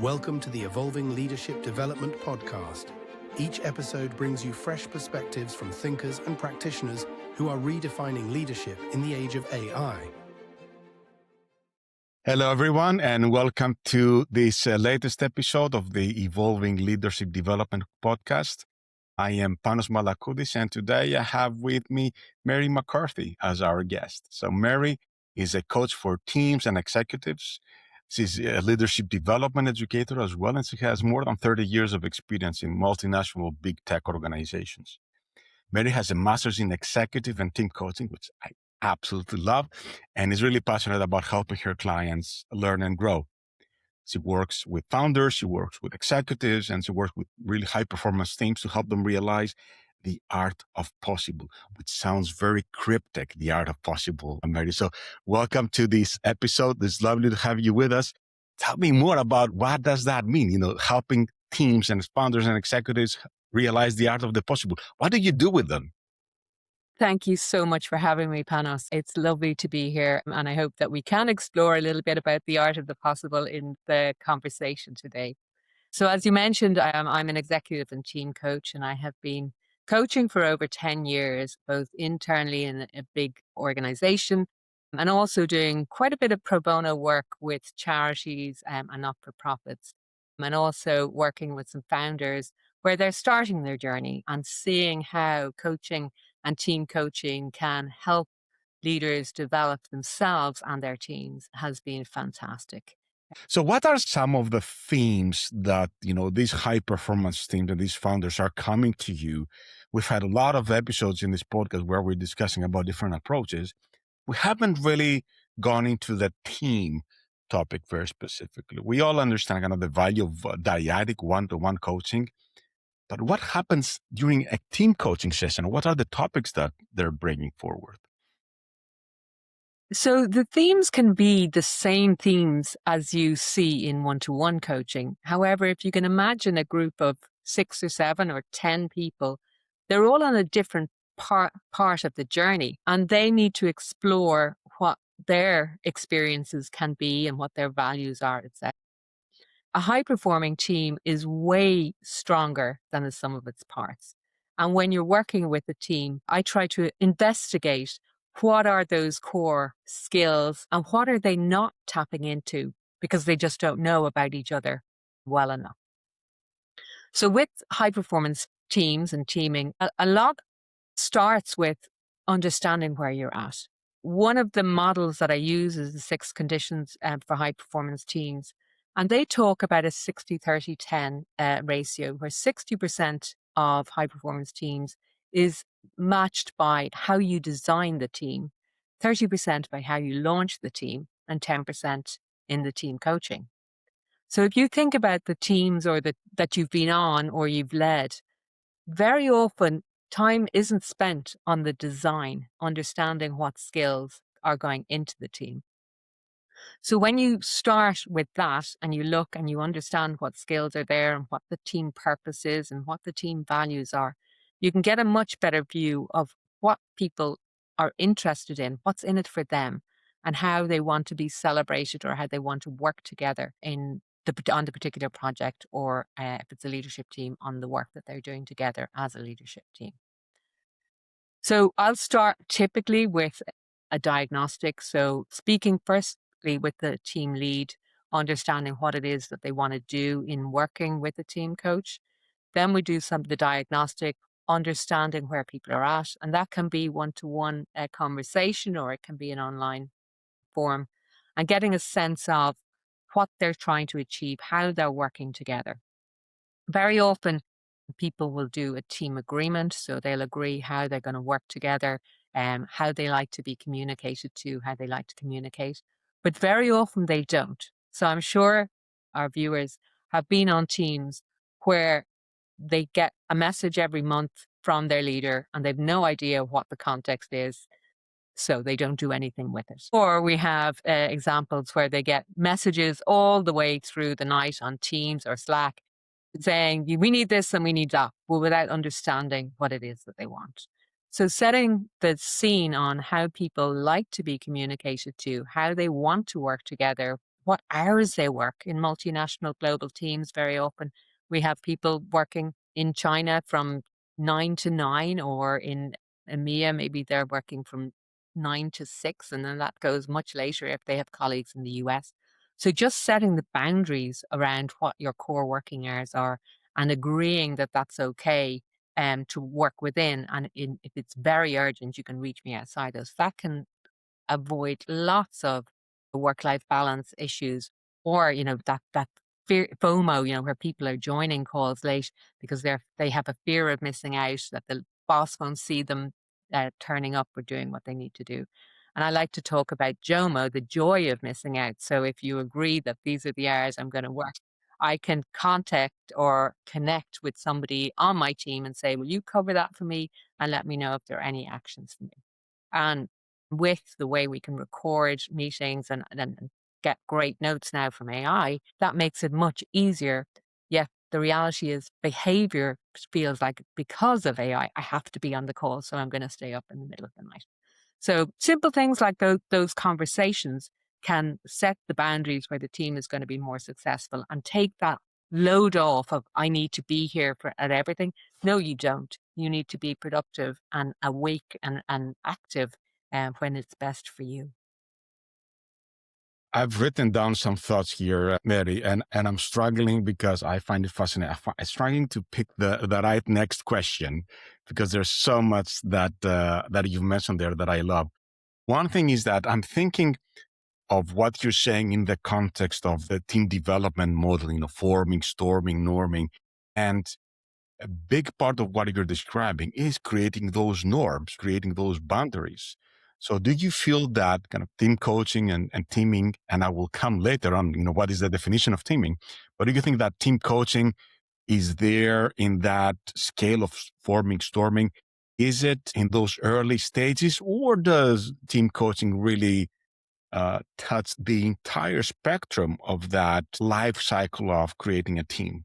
Welcome to the Evolving Leadership Development Podcast. Each episode brings you fresh perspectives from thinkers and practitioners who are redefining leadership in the age of AI. Hello, everyone, and welcome to this latest episode of the Evolving Leadership Development Podcast. I am Panos Malakoudis, and today I have with me Mary McCarthy as our guest. So Mary is a coach for teams and executives. She's a leadership development educator as well, and she has more than 30 years of experience in multinational big tech organizations. Mary has a master's in executive and team coaching, which I absolutely love, and is really passionate about helping her clients learn and grow. She works with founders, she works with executives, and she works with really high-performance teams to help them realize the art of possible, which sounds very cryptic, the art of possible, Mary. So welcome to this episode. It's lovely to have you with us. Tell me more about what does that mean, helping teams and founders and executives realize the art of the possible. What do you do with them? Thank you so much for having me, Panos. It's lovely to be here, and I hope that we can explore a little bit about the art of the possible in the conversation today. So as you mentioned, I'm an executive and team coach, and I have been coaching for over 10 years, both internally in a big organization and also doing quite a bit of pro bono work with charities and not-for-profits, and also working with some founders where they're starting their journey and seeing how coaching and team coaching can help leaders develop themselves and their teams has been fantastic. So what are some of the themes that, these high performance teams and these founders are coming to you? We've had a lot of episodes in this podcast where we're discussing about different approaches. We haven't really gone into the team topic very specifically. We all understand kind of the value of dyadic one-to-one coaching, but what happens during a team coaching session? What are the topics that they're bringing forward? So the themes can be the same themes as you see in one-to-one coaching. However, if you can imagine a group of 6 or 7 or 10 people, they're all on a different part of the journey, and they need to explore what their experiences can be and what their values are, etc. A high-performing team is way stronger than the sum of its parts. And when you're working with a team, I try to investigate what are those core skills and what are they not tapping into because they just don't know about each other well enough. So with high-performance teams and teaming, a lot starts with understanding where you're at. One of the models that I use is the 6 conditions for high-performance teams. And they talk about a 60-30-10 ratio, where 60% of high-performance teams is matched by how you design the team, 30% by how you launch the team, and 10% in the team coaching. So if you think about the teams that you've been on or you've led, very often time isn't spent on the design, understanding what skills are going into the team. So when you start with that and you look and you understand what skills are there and what the team purpose is and what the team values are, you can get a much better view of what people are interested in, what's in it for them, and how they want to be celebrated or how they want to work together on the particular project, or if it's a leadership team, on the work that they're doing together as a leadership team. So I'll start typically with a diagnostic. So speaking first with the team lead, understanding what it is that they want to do in working with the team coach. Then we do some of the diagnostic, understanding where people are at. And that can be one-to-one conversation, or it can be an online form, and getting a sense of what they're trying to achieve, how they're working together. Very often, people will do a team agreement. So they'll agree how they're going to work together, how they like to be communicated to, how they like to communicate. But very often they don't. So I'm sure our viewers have been on teams where they get a message every month from their leader and they've no idea what the context is, so they don't do anything with it. Or we have examples where they get messages all the way through the night on Teams or Slack saying, we need this and we need that, but without understanding what it is that they want. So setting the scene on how people like to be communicated to, how they want to work together, what hours they work. In multinational global teams, very often we have people working in China from 9 to 9, or in EMEA, maybe they're working from 9 to 6, and then that goes much later if they have colleagues in the US. So just setting the boundaries around what your core working hours are and agreeing that that's okay to work within. And if it's very urgent, you can reach me outside those. That can avoid lots of work-life balance issues, or that fear, FOMO, where people are joining calls late because they have a fear of missing out, that the boss won't see them turning up or doing what they need to do. And I like to talk about JOMO, the joy of missing out. So if you agree that these are the hours I'm going to work, I can contact or connect with somebody on my team and say, will you cover that for me and let me know if there are any actions for me? And with the way we can record meetings and get great notes now from AI, that makes it much easier. Yet the reality is behavior feels like because of AI, I have to be on the call, so I'm going to stay up in the middle of the night. So simple things like those conversations can set the boundaries where the team is going to be more successful and take that load off of, I need to be here at everything. No, you don't. You need to be productive and awake and active when it's best for you. I've written down some thoughts here, Mary, and I'm struggling because I find it fascinating. I'm struggling to pick the right next question because there's so much that you've mentioned there that I love. One thing is that I'm thinking of what you're saying in the context of the team development model, forming, storming, norming. And a big part of what you're describing is creating those norms, creating those boundaries. So do you feel that kind of team coaching and teaming, and I will come later on, what is the definition of teaming, but do you think that team coaching is there in that scale of forming, storming? Is it in those early stages, or does team coaching really touch the entire spectrum of that life cycle of creating a team?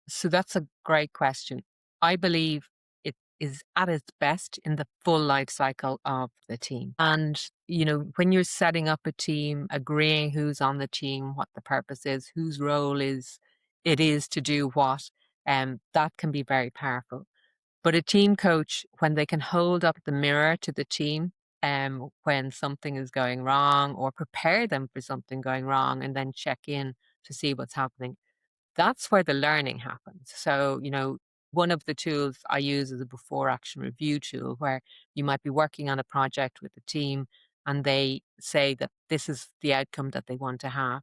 So that's a great question. I believe it is at its best in the full life cycle of the team. And, when you're setting up a team, agreeing who's on the team, what the purpose is, whose role it is to do what, that can be very powerful. But a team coach, when they can hold up the mirror to the team, when something is going wrong, or prepare them for something going wrong and then check in to see what's happening, that's where the learning happens. So, one of the tools I use is a before action review tool, where you might be working on a project with the team and they say that this is the outcome that they want to have.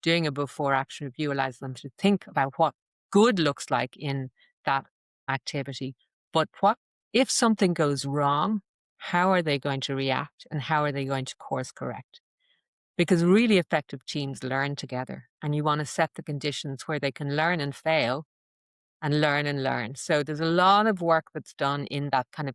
Doing a before action review allows them to think about what good looks like in that activity. But what if something goes wrong? How are they going to react, and how are they going to course correct? Because really effective teams learn together, and you want to set the conditions where they can learn and fail and learn and learn. So there's a lot of work that's done in that kind of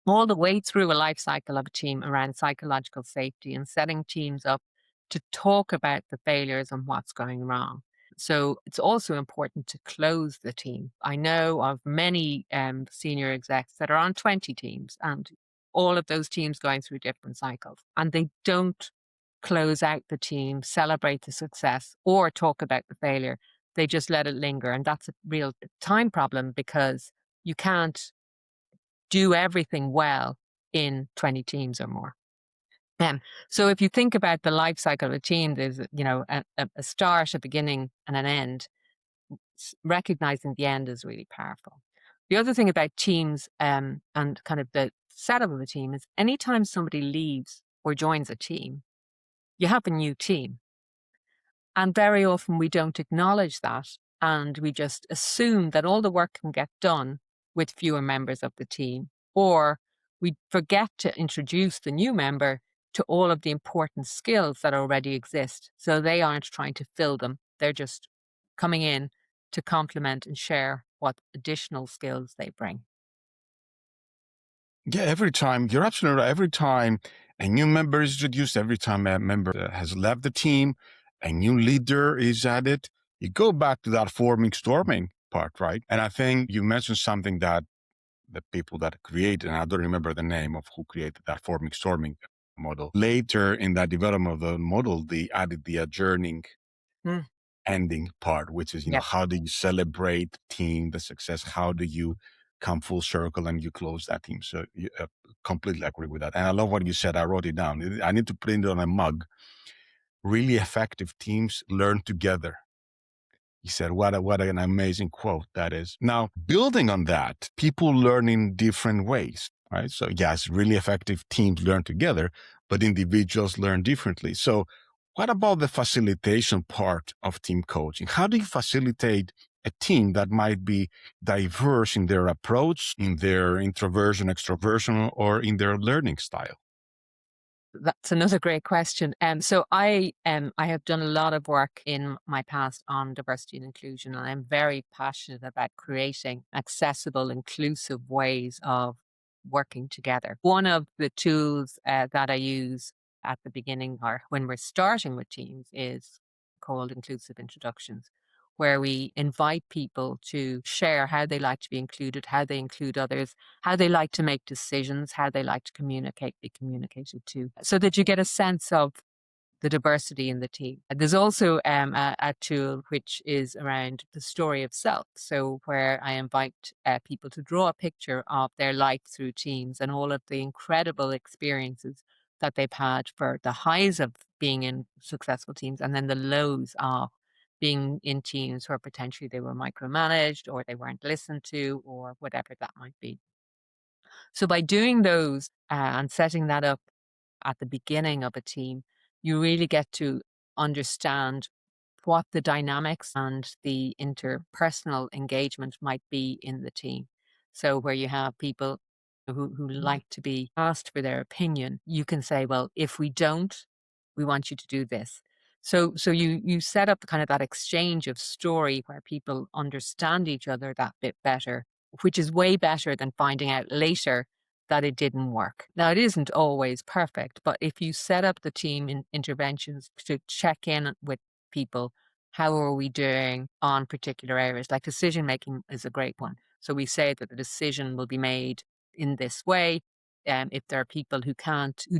all the way through a life cycle of a team around psychological safety and setting teams up to talk about the failures and what's going wrong. So it's also important to close the team. I know of many senior execs that are on 20 teams, and all of those teams going through different cycles, and they don't close out the team, celebrate the success, or talk about the failure. They just let it linger. And that's a real time problem, because you can't do everything well in 20 teams or more. So if you think about the life cycle of a team, there's a start, a beginning, and an end. Recognizing the end is really powerful. The other thing about teams and kind of the setup of a team is anytime somebody leaves or joins a team, you have a new team. And very often we don't acknowledge that, and we just assume that all the work can get done with fewer members of the team, or we forget to introduce the new member to all of the important skills that already exist. So they aren't trying to fill them. They're just coming in to complement and share what additional skills they bring. Yeah, every time, you're absolutely right. Every time a new member is introduced, every time a member has left the team, a new leader is added, you go back to that forming, storming part, right? And I think you mentioned something that the people that created, and I don't remember the name of who created that forming, storming model. Later in that development of the model, they added the adjourning ending part, which is, how do you celebrate team, the success? How do you come full circle and you close that team? So you completely agree with that. And I love what you said. I wrote it down. I need to print it on a mug. Really effective teams learn together. He said, what an amazing quote that is. Now, building on that, people learn in different ways, right? So yes, really effective teams learn together, but individuals learn differently. So what about the facilitation part of team coaching? How do you facilitate a team that might be diverse in their approach, in their introversion, extroversion, or in their learning style? That's another great question. So I have done a lot of work in my past on diversity and inclusion, and I'm very passionate about creating accessible, inclusive ways of working together. One of the tools that I use at the beginning or when we're starting with teams is called inclusive introductions, where we invite people to share how they like to be included, how they include others, how they like to make decisions, how they like to communicate, be communicated to, so that you get a sense of the diversity in the team. There's also a tool which is around the story of self. So where I invite people to draw a picture of their life through teams and all of the incredible experiences that they've had, for the highs of being in successful teams and then the lows of being in teams where potentially they were micromanaged or they weren't listened to or whatever that might be. So by doing those and setting that up at the beginning of a team, you really get to understand what the dynamics and the interpersonal engagement might be in the team. So where you have people who like to be asked for their opinion, you can say, well, if we don't, we want you to do this. So you set up kind of that exchange of story where people understand each other that bit better, which is way better than finding out later that it didn't work. Now, it isn't always perfect, but if you set up the team interventions to check in with people, how are we doing on particular areas? Like decision making is a great one. So we say that the decision will be made in this way. If there are people who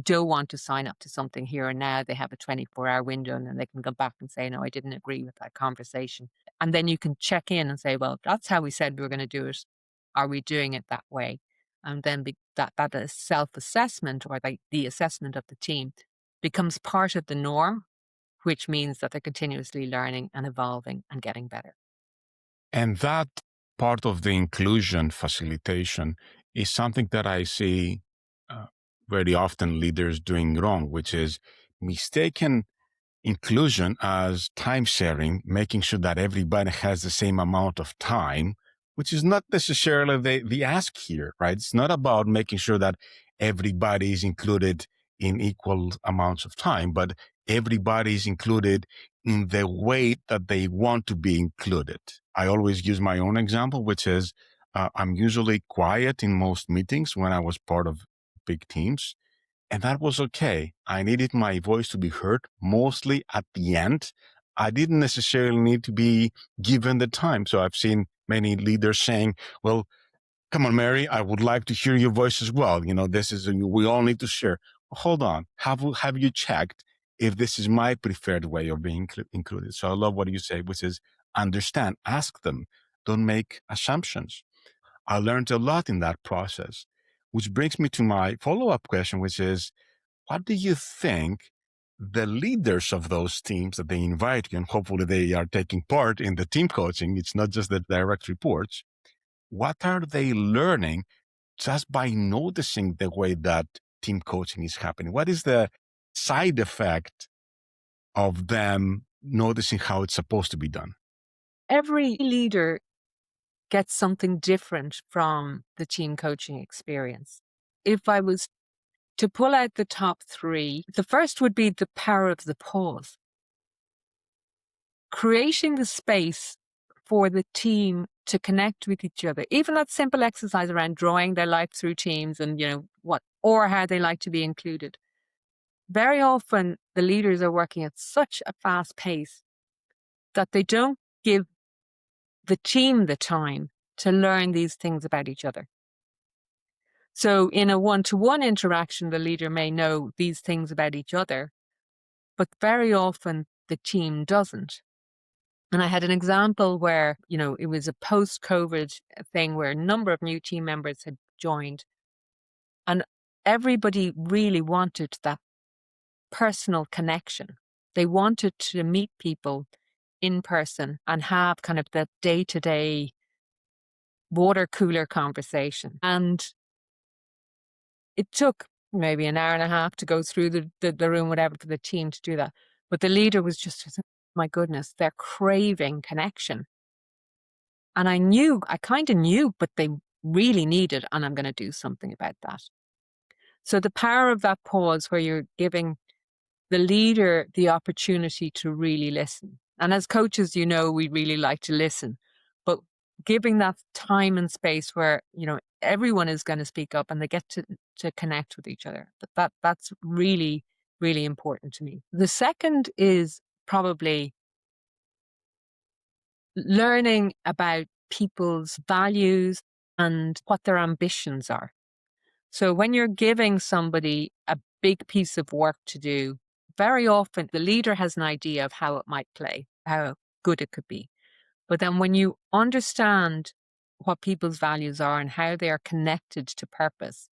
don't want to sign up to something here and now, they have a 24-hour window and then they can go back and say, no, I didn't agree with that conversation. And then you can check in and say, well, that's how we said we were going to do it. Are we doing it that way? And then that is self-assessment, or the assessment of the team, becomes part of the norm, which means that they're continuously learning and evolving and getting better. And that part of the inclusion facilitation is something that I see very often leaders doing wrong, which is mistaken inclusion as time sharing, making sure that everybody has the same amount of time, which is not necessarily the ask here, right? It's not about making sure that everybody is included in equal amounts of time, but everybody is included in the way that they want to be included. I always use my own example, which is I'm usually quiet in most meetings when I was part of big teams. And that was okay. I needed my voice to be heard mostly at the end. I didn't necessarily need to be given the time. So I've seen many leaders saying, well, come on, Mary, I would like to hear your voice as well. We all need to share. Hold on. Have you checked if this is my preferred way of being included? So I love what you say, which is understand, ask them, don't make assumptions. I learned a lot in that process, which brings me to my follow-up question, which is, what do you think the leaders of those teams that they invite you, and hopefully they are taking part in the team coaching, it's not just the direct reports, what are they learning just by noticing the way that team coaching is happening? What is the side effect of them noticing how it's supposed to be done? Every leader gets something different from the team coaching experience. If I was to pull out the top three, the first would be the power of the pause. Creating the space for the team to connect with each other. Even that simple exercise around drawing their life through teams and, or how they like to be included. Very often the leaders are working at such a fast pace that they don't give the team the time to learn these things about each other. So in a one-to-one interaction, the leader may know these things about each other, but very often the team doesn't. And I had an example where, it was a post-COVID thing where a number of new team members had joined, and everybody really wanted that personal connection. They wanted to meet people in person and have kind of the day-to-day water cooler conversation. And it took maybe an hour and a half to go through the room, whatever, for the team to do that. But the leader was just, my goodness, they're craving connection. And I kind of knew, but they really need it, and I'm going to do something about that. So the power of that pause where you're giving the leader the opportunity to really listen. And as coaches, we really like to listen, but giving that time and space where, everyone is going to speak up and they get to connect with each other. That's really, really important to me. The second is probably learning about people's values and what their ambitions are. So when you're giving somebody a big piece of work to do, very often the leader has an idea of how it might play, how good it could be. But then when you understand what people's values are and how they are connected to purpose,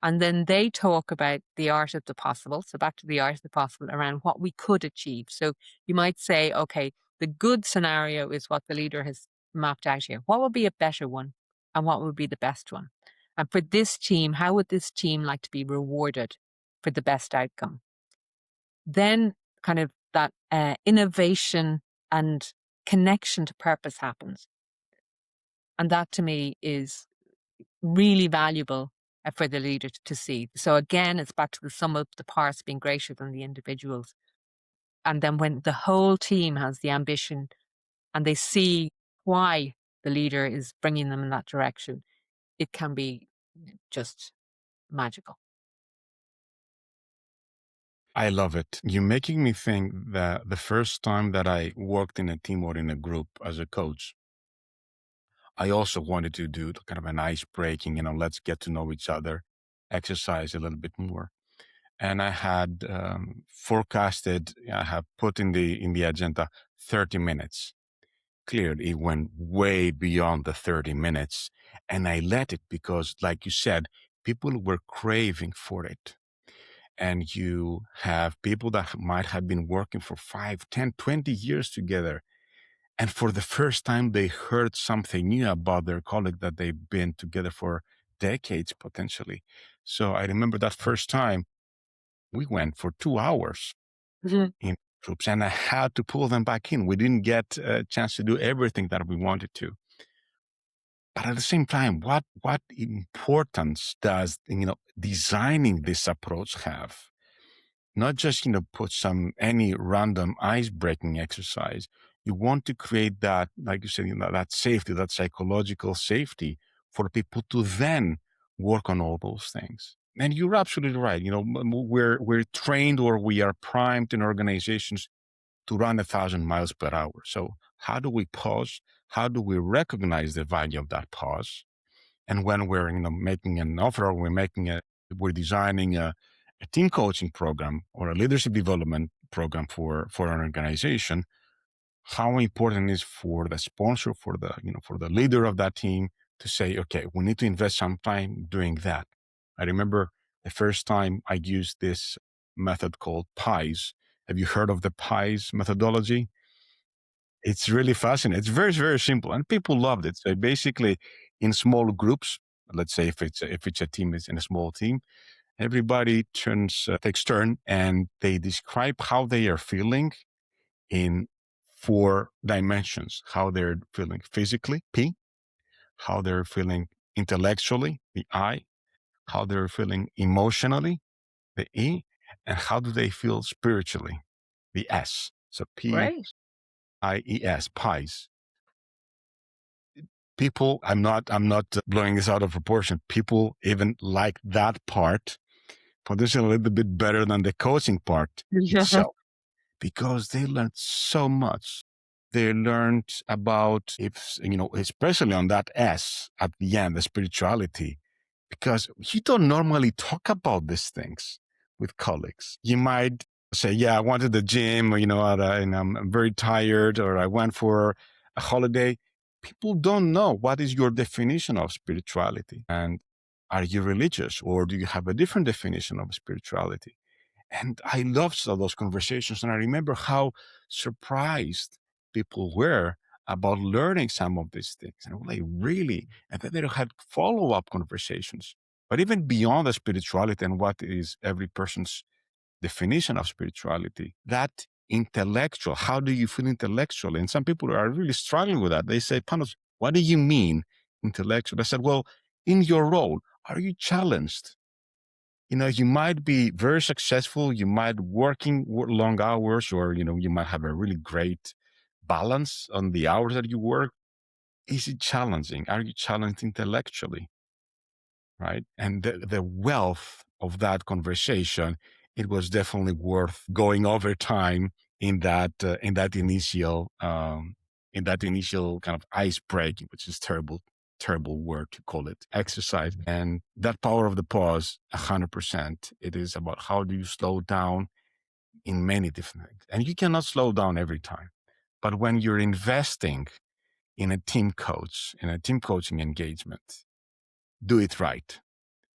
and then they talk about the art of the possible. So back to the art of the possible around what we could achieve. So you might say, okay, the good scenario is what the leader has mapped out here. What would be a better one? And what would be the best one? And for this team, how would this team like to be rewarded for the best outcome? Then kind of that innovation and connection to purpose happens. And that to me is really valuable for the leader to see. So again, it's back to the sum of the parts being greater than the individuals. And then when the whole team has the ambition and they see why the leader is bringing them in that direction, it can be just magical. I love it. You're making me think that the first time that I worked in a team or in a group as a coach, I also wanted to do kind of an ice breaking, let's get to know each other, exercise a little bit more. And I had forecasted, I have put in the agenda 30 minutes. Clearly, it went way beyond the 30 minutes. And I let it because, like you said, people were craving for it. And you have people that might have been working for 5, 10, 20 years together. And for the first time, they heard something new about their colleague that they've been together for decades, potentially. So I remember that first time we went for 2 hours in groups, and I had to pull them back in. We didn't get a chance to do everything that we wanted to. But at the same time, what importance does, designing this approach have? Not just, put any random ice-breaking exercise. You want to create that, like you said, that safety, that psychological safety for people to then work on all those things. And you're absolutely right. We're trained or we are primed in organizations to run 1,000 miles per hour. So how do we pause? How do we recognize the value of that pause? And when we're, making an offer or we're designing a team coaching program or a leadership development program for an organization, how important it is for the sponsor, for the leader of that team to say, okay, we need to invest some time doing that. I remember the first time I used this method called PIES. Have you heard of the PIES methodology? It's really fascinating. It's very, very simple, and people loved it. So basically, in small groups, let's say if it's a team, is in a small team, everybody takes turn, and they describe how they are feeling in 4 dimensions: how they're feeling physically, P; how they're feeling intellectually, the I; how they're feeling emotionally, the E; and how do they feel spiritually, the S. So Great. PIES, PIES. People, I'm not blowing this out of proportion. People even like that part, potentially a little bit better than the coaching part itself, because they learned so much. They learned about, especially on that S at the end, the spirituality. because you don't normally talk about these things with colleagues. You might say, yeah, I went to the gym, and I'm very tired, or I went for a holiday. People don't know what is your definition of spirituality. And are you religious, or do you have a different definition of spirituality? And I loved those conversations. And I remember how surprised people were about learning some of these things. And I'm like, really? And then they had follow-up conversations. But even beyond the spirituality and what is every person's definition of spirituality, that intellectual, how do you feel intellectually? And some people are really struggling with that. They say, Panos, what do you mean intellectual? I said, well, in your role, are you challenged? You might be very successful. You might working long hours, or, you might have a really great balance on the hours that you work. Is it challenging? Are you challenged intellectually? Right. And the wealth of that conversation, it was definitely worth going over time in that initial kind of ice breaking, which is terrible word to call it, exercise. And that power of the pause, 100%, it is about how do you slow down in many different things. And you cannot slow down every time. But when you're investing in a team coach, in a team coaching engagement, do it right.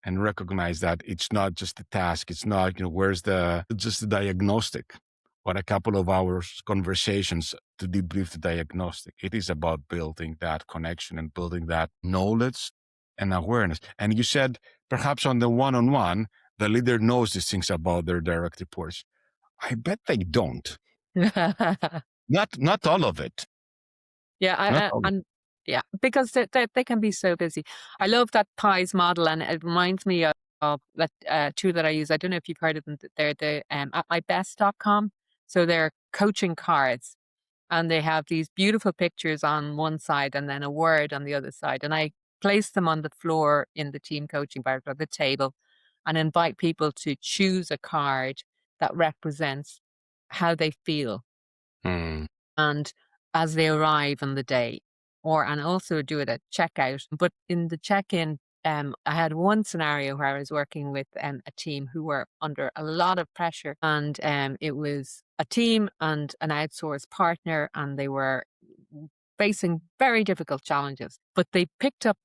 And recognize that it's not just a task. It's not, just the diagnostic, what a couple of hours conversations to debrief the diagnostic. It is about building that connection and building that knowledge and awareness. And you said perhaps on the one-on-one, the leader knows these things about their direct reports. I bet they don't. Not all of it. Yeah, and yeah, because they can be so busy. I love that pies model, and it reminds me of that tool that I use. I don't know if you've heard of them. They're the at mybest.com. So they're coaching cards, and they have these beautiful pictures on one side and then a word on the other side. And I place them on the floor in the team coaching bar or the table, and invite people to choose a card that represents how they feel. And as they arrive on the day, and also do it at checkout. But in the check-in, I had one scenario where I was working with a team who were under a lot of pressure, and it was a team and an outsourced partner, and they were facing very difficult challenges. But they picked up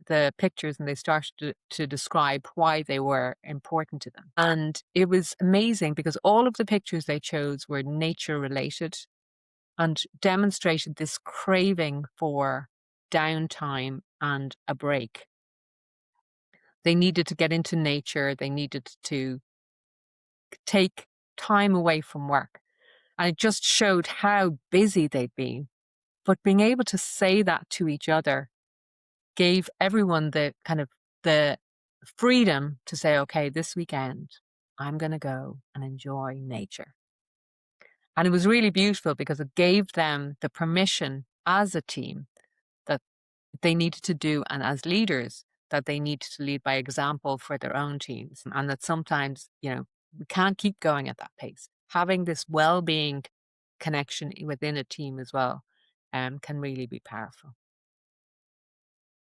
the pictures and they started to describe why they were important to them. And it was amazing because all of the pictures they chose were nature related, and demonstrated this craving for downtime and a break. They needed to get into nature. They needed to take time away from work. And it just showed how busy they'd been. But being able to say that to each other gave everyone the kind of the freedom to say, okay, this weekend, I'm going to go and enjoy nature. And it was really beautiful because it gave them the permission as a team that they needed to do, and as leaders, that they need to lead by example for their own teams. And that sometimes, we can't keep going at that pace. Having this well-being connection within a team as well can really be powerful.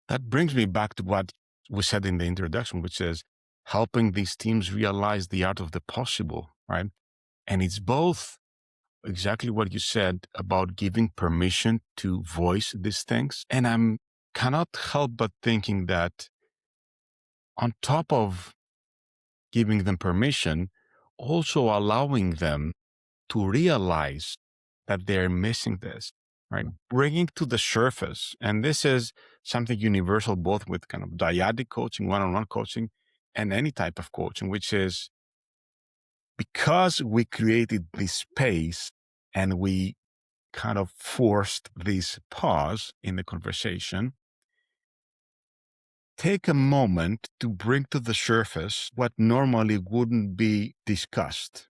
That brings me back to what we said in the introduction, which is helping these teams realize the art of the possible, right? And it's both exactly what you said about giving permission to voice these things. And I cannot help but thinking that on top of giving them permission, also allowing them to realize that they're missing this, right? Bringing to the surface. And this is something universal, both with kind of dyadic coaching, one-on-one coaching, and any type of coaching, which is because we created this space and we kind of forced this pause in the conversation, take a moment to bring to the surface what normally wouldn't be discussed.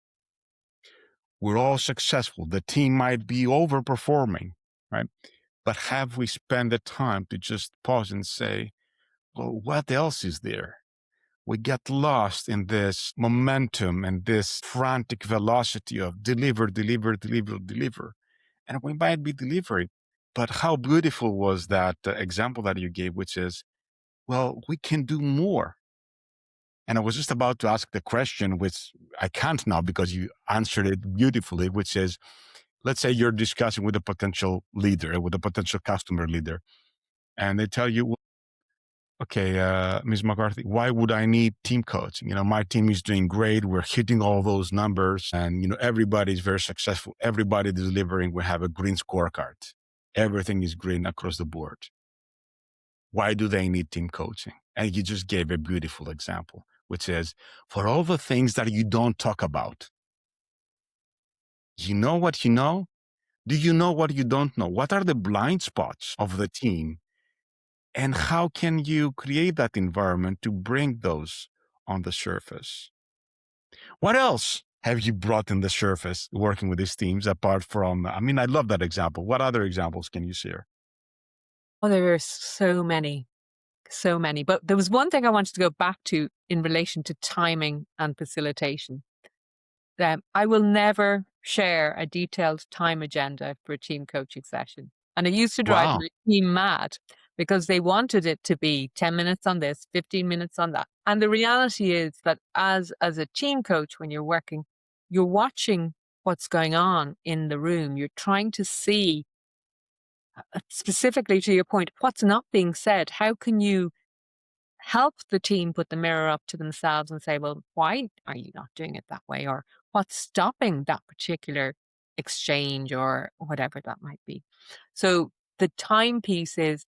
We're all successful. The team might be overperforming, right? But have we spent the time to just pause and say, well, what else is there? We get lost in this momentum and this frantic velocity of deliver. And we might be delivering. But how beautiful was that example that you gave, which is well, we can do more. And I was just about to ask the question, which I can't now because you answered it beautifully, which is, let's say you're discussing with a potential leader, with a potential customer leader, and they tell you, okay, Ms. McCarthy, why would I need team coaching? My team is doing great. We're hitting all those numbers and, everybody's very successful. Everybody delivering. We have a green scorecard. Everything is green across the board. Why do they need team coaching? And you just gave a beautiful example, which is for all the things that you don't talk about. You know what you know? Do you know what you don't know? What are the blind spots of the team? And how can you create that environment to bring those on the surface? What else have you brought in the surface working with these teams apart from, I love that example. What other examples can you share? Oh, there are so many. But there was one thing I wanted to go back to in relation to timing and facilitation. I will never share a detailed time agenda for a team coaching session. And it used to drive Wow. my team mad because they wanted it to be 10 minutes on this, 15 minutes on that. And the reality is that as a team coach, when you're working, you're watching what's going on in the room. You're trying to see, specifically to your point, what's not being said. How can you help the team put the mirror up to themselves and say, well, why are you not doing it that way? Or what's stopping that particular exchange or whatever that might be? So the timepiece is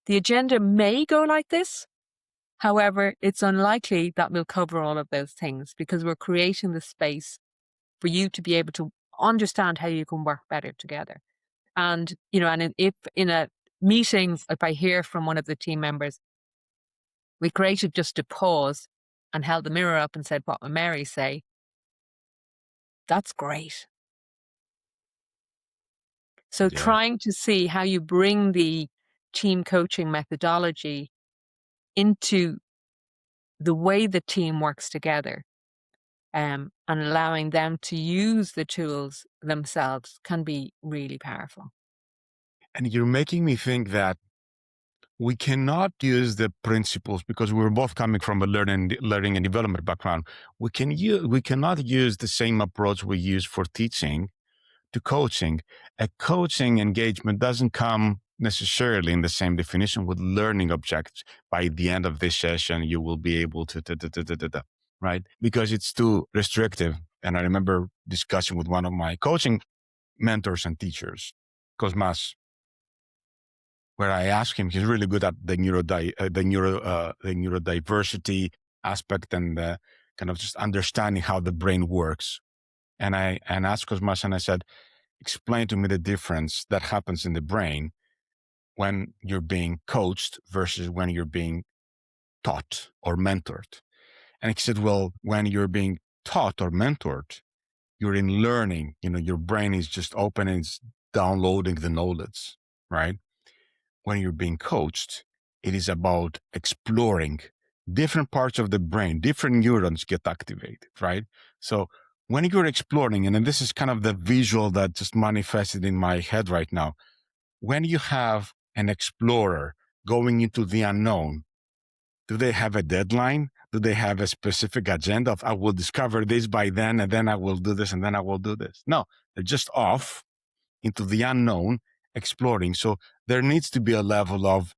the agenda may go like this. However, it's unlikely that we'll cover all of those things because we're creating the space for you to be able to understand how you can work better together. And, if in a meeting, if I hear from one of the team members, we created just a pause and held the mirror up and said, what would Mary say? That's great. So Yeah. trying to see how you bring the team coaching methodology into the way the team works together, and allowing them to use the tools themselves can be really powerful. And you're making me think that we cannot use the principles because we're both coming from a learning and development background. We cannot use the same approach we use for teaching to coaching. A coaching engagement doesn't come necessarily in the same definition with learning objectives. By the end of this session, you will be able to, right? Because it's too restrictive. And I remember discussing with one of my coaching mentors and teachers, 𝐭𝐡𝐢𝐬, where I asked him, he's really good at the neurodiversity aspect and kind of just understanding how the brain works. And I asked 𝐭𝐡𝐢𝐬 and I said, explain to me the difference that happens in the brain when you're being coached versus when you're being taught or mentored. And he said, well, when you're being taught or mentored, you're in learning, your brain is just open and it's downloading the knowledge, right? When you're being coached, it is about exploring different parts of the brain, different neurons get activated, right? So when you're exploring, and this is kind of the visual that just manifested in my head right now, when you have an explorer going into the unknown, do they have a deadline? Do they have a specific agenda of, I will discover this by then, and then I will do this, and then I will do this? No, they're just off into the unknown, exploring. So there needs to be a level of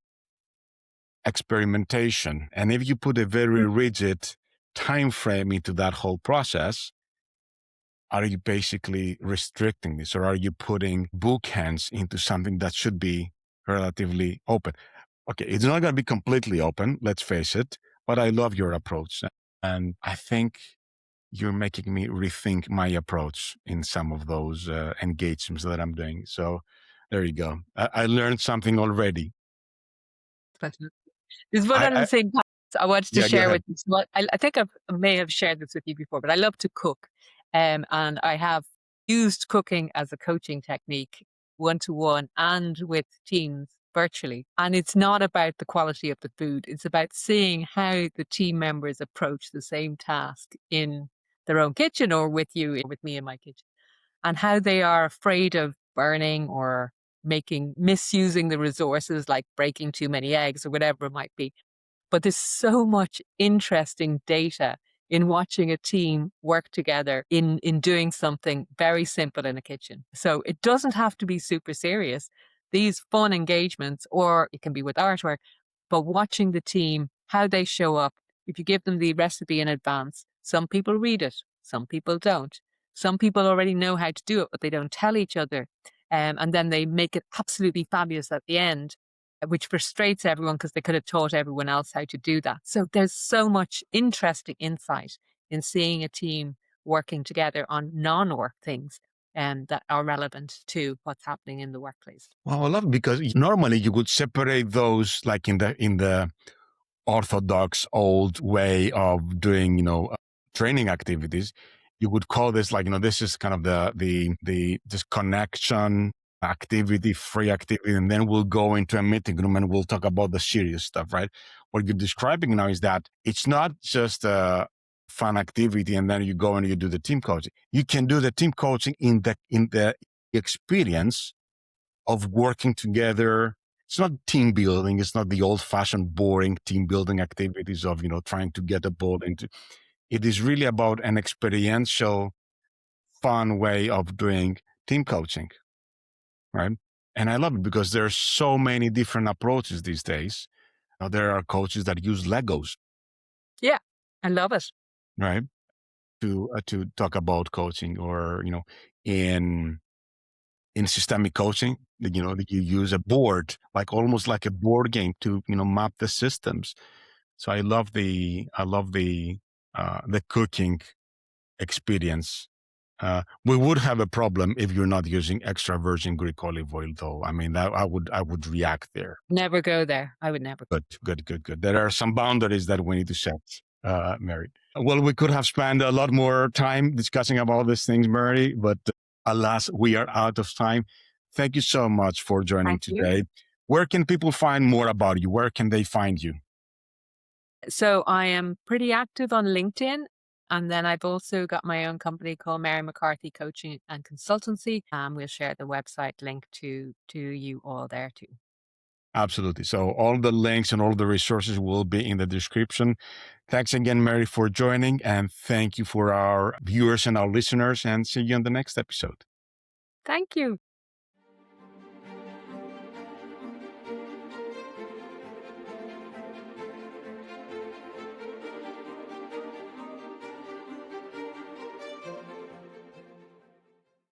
experimentation. And if you put a very rigid time frame into that whole process, are you basically restricting this, or are you putting bookends into something that should be relatively open? Okay, it's not going to be completely open, let's face it, but I love your approach. And I think you're making me rethink my approach in some of those engagements that I'm doing. So there you go. I learned something already. There's one other thing I wanted to share with you. So I think I may have shared this with you before, but I love to cook. And I have used cooking as a coaching technique, one-to-one and with teams virtually. And it's not about the quality of the food. It's about seeing how the team members approach the same task in their own kitchen or with you, or with me in my kitchen, and how they are afraid of burning or misusing the resources, like breaking too many eggs or whatever it might be. But there's so much interesting data in watching a team work together in doing something very simple in a kitchen. So it doesn't have to be super serious. These fun engagements, or it can be with artwork, but watching the team, how they show up. If you give them the recipe in advance, some people read it, some people don't. Some people already know how to do it, but they don't tell each other. And then they make it absolutely fabulous at the end, which frustrates everyone because they could have taught everyone else how to do that. So there's so much interesting insight in seeing a team working together on non-work things that are relevant to what's happening in the workplace. Well, I love it because normally you would separate those like in the orthodox old way of doing, training activities. You would call this like, this is kind of the this connection activity, free activity, and then we'll go into a meeting room and we'll talk about the serious stuff, right? What you're describing now is that it's not just a fun activity and then you go and you do the team coaching. You can do the team coaching in the experience of working together. It's not team building. It's not the old-fashioned, boring team building activities of, trying to get a ball into. It is really about an experiential, fun way of doing team coaching, right? And I love it because there are so many different approaches these days. There are coaches that use Legos. Yeah, I love it. Right? To talk about coaching, or, in systemic coaching, that you use a board, like almost like a board game to, map the systems. So I love the cooking experience. We would have a problem if you're not using extra virgin Greek olive oil, though. I mean, I would react there. Never go there. I would never. Good. There are some boundaries that we need to set, Mary. Well, we could have spent a lot more time discussing about these things, Mary, but alas, we are out of time. Thank you so much for joining today. Where can people find more about you? Where can they find you? So I am pretty active on LinkedIn. And then I've also got my own company called Mary McCarthy Coaching and Consultancy. We'll share the website link to you all there too. Absolutely. So all the links and all the resources will be in the description. Thanks again, Mary, for joining. And thank you for our viewers and our listeners. And see you on the next episode. Thank you.